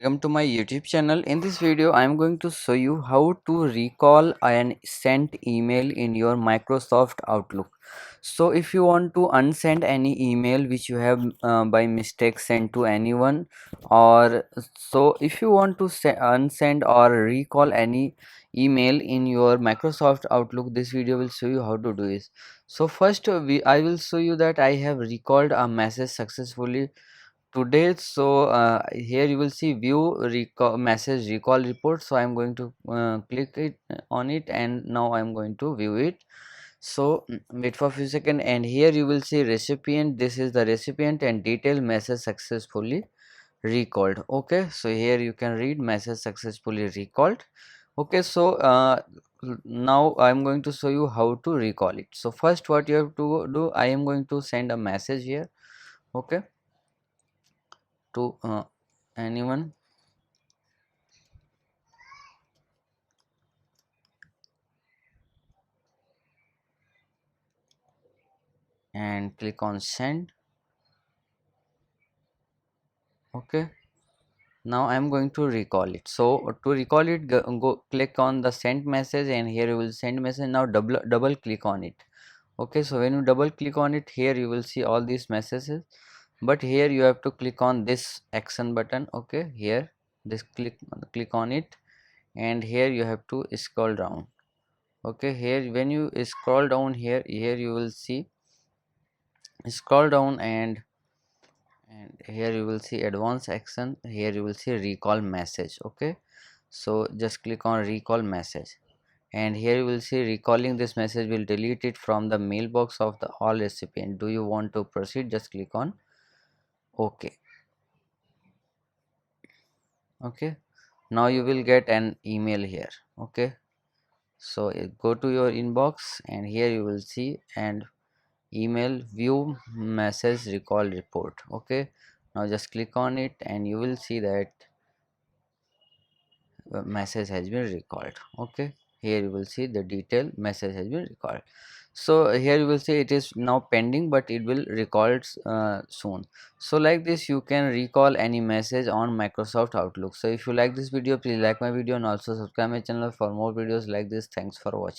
Welcome to my YouTube channel. In this video I am going to show you how to recall and send email in your Microsoft Outlook. So if you want to unsend any email which you have by mistake sent to anyone, or so if you want to unsend or recall any email in your Microsoft Outlook, this video will show you how to do it. So first I will show you that I have recalled a message successfully today. So here you will see view recall message recall report. So I'm going to click it on it, and now I'm going to view it. So wait for a few seconds, and here you will see recipient. This is the recipient and detail message successfully recalled. Okay, so here you can read message successfully recalled. Okay, so now I'm going to show you how to recall it. So first what you have to do, I am going to send a message here, okay, to anyone, and click on send. Okay, now I'm going to recall it. So to recall it, go click on the send message, and here you will send message. Now double click on it. Okay, so when you double click on it, here you will see all these messages, but here you have to click on this action button. Okay, here this click on it, and here you have to scroll down. Okay, here when you scroll down, here you will see scroll down, and here you will see advanced action. Here you will see recall message. Okay, so just click on recall message, and here you will see recalling this message will delete it from the mailbox of the all recipient. Do you want to proceed? Just click on OK. Okay, now you will get an email here. Okay, so go to your inbox, and here you will see and email view message recall report. Okay, now just click on it, and you will see that message has been recalled. Okay, here you will see the detail message has been recalled. So here you will see it is now pending, but it will record soon. So like this you can recall any message on Microsoft Outlook. So if you like this video, please like my video and also subscribe my channel for more videos like this. Thanks for watching.